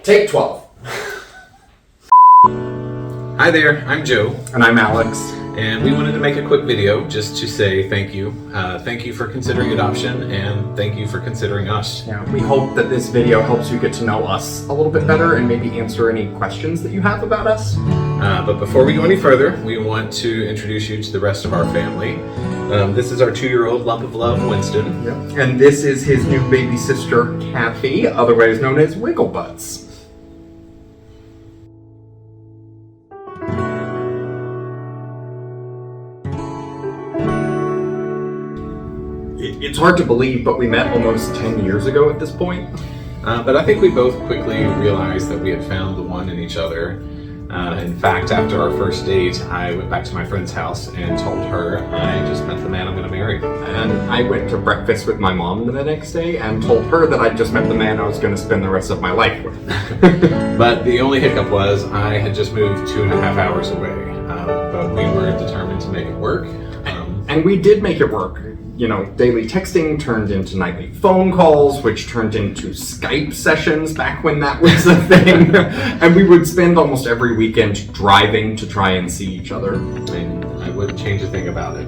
Take 12. Hi there, I'm Joe. And I'm Alex. And we wanted to make a quick video just to say thank you. Thank you for considering adoption, and thank you for considering us. Yeah, we hope that this video helps you get to know us a little bit better and maybe answer any questions that you have about us. But before we go any further, we want to introduce you to the rest of our family. This is our 2-year-old lump of love, Winston. Yep. And this is his new baby sister, Kathy, otherwise known as Wigglebutts. It's hard to believe, but we met almost 10 years ago at this point. But I think we both quickly realized that we had found the one in each other. In fact, after our first date, I went back to my friend's house and told her I just met the man I'm going to marry. And I went to breakfast with my mom the next day and told her that I just met the man I was going to spend the rest of my life with. But the only hiccup was I had just moved 2.5 hours away. But we were determined to make it work. And we did make it work. You know, daily texting turned into nightly phone calls, which turned into Skype sessions back when that was a thing. And we would spend almost every weekend driving to try and see each other. And I wouldn't change a thing about it.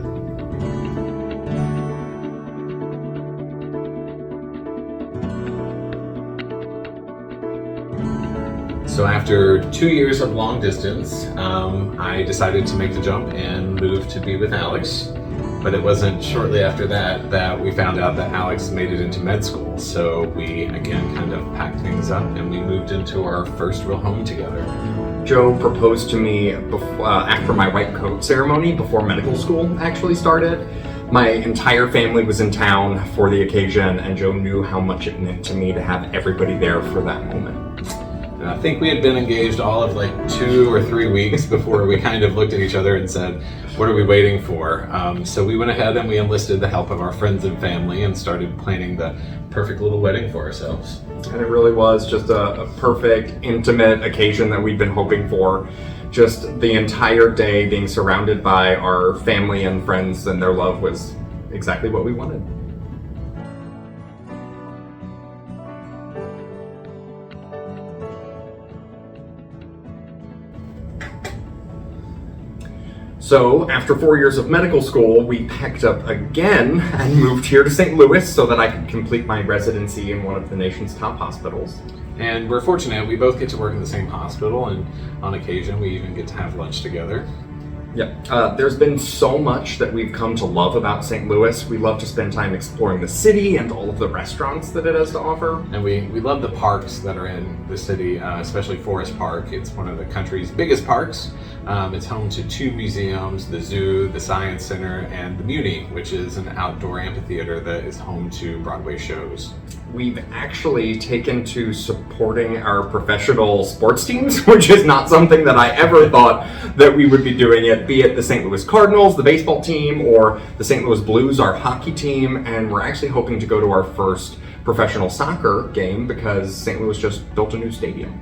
So after 2 years of long distance, I decided to make the jump and move to be with Alex. But it wasn't shortly after that we found out that Alex made it into med school. So we, again, kind of packed things up and we moved into our first real home together. Joe proposed to me after my white coat ceremony, before medical school actually started. My entire family was in town for the occasion, and Joe knew how much it meant to me to have everybody there for that moment. And I think we had been engaged all of like 2 or 3 weeks before we kind of looked at each other and said, what are we waiting for? So we went ahead and we enlisted the help of our friends and family and started planning the perfect little wedding for ourselves. And it really was just a perfect, intimate occasion that we'd been hoping for. Just the entire day being surrounded by our family and friends and their love was exactly what we wanted. So, after 4 years of medical school, we packed up again and moved here to St. Louis so that I could complete my residency in one of the nation's top hospitals. And we're fortunate, we both get to work in the same hospital, and on occasion we even get to have lunch together. Yeah, there's been so much that we've come to love about St. Louis. We love to spend time exploring the city and all of the restaurants that it has to offer. And we love the parks that are in the city, especially Forest Park. It's one of the country's biggest parks. It's home to 2 museums, the zoo, the Science Center, and the Muni, which is an outdoor amphitheater that is home to Broadway shows. We've actually taken to supporting our professional sports teams, which is not something that I ever thought that we would be doing it, be it the St. Louis Cardinals, the baseball team, or the St. Louis Blues, our hockey team, and we're actually hoping to go to our first professional soccer game because St. Louis just built a new stadium.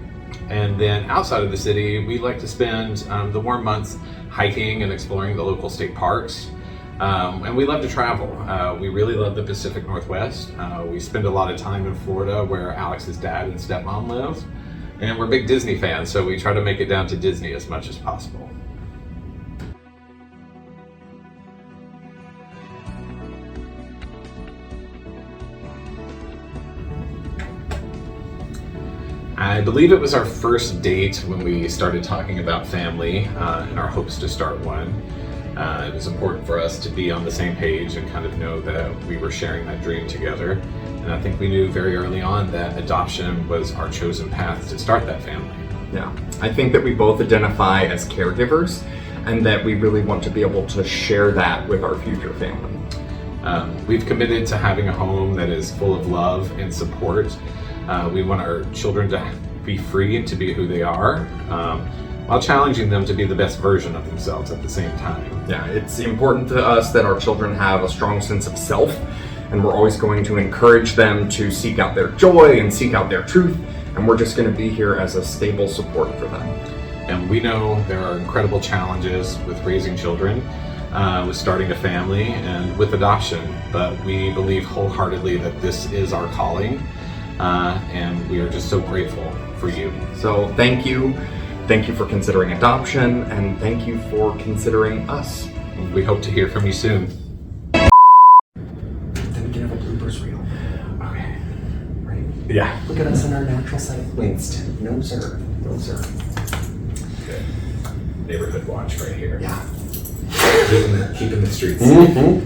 And then outside of the city, we like to spend the warm months hiking and exploring the local state parks. And we love to travel. We really love the Pacific Northwest. We spend a lot of time in Florida where Alex's dad and stepmom live. And we're big Disney fans, so we try to make it down to Disney as much as possible. I believe it was our first date when we started talking about family and our hopes to start one. It was important for us to be on the same page and kind of know that we were sharing that dream together. And I think we knew very early on that adoption was our chosen path to start that family. Yeah, I think that we both identify as caregivers and that we really want to be able to share that with our future family. We've committed to having a home that is full of love and support. We want our children to be free and to be who they are, while challenging them to be the best version of themselves at the same time. Yeah, it's important to us that our children have a strong sense of self, and we're always going to encourage them to seek out their joy and seek out their truth, and we're just going to be here as a stable support for them. And we know there are incredible challenges with raising children, with starting a family, and with adoption, but we believe wholeheartedly that this is our calling, and we are just so grateful for you. So thank you. Thank you for considering adoption, and thank you for considering us. We hope to hear from you soon. Then we can have a bloopers reel. Okay. Right? Yeah. Look at us in our natural setting. Winston. No, sir. No, sir. Good. Neighborhood watch right here. Yeah. Keeping the streets. Mm-hmm.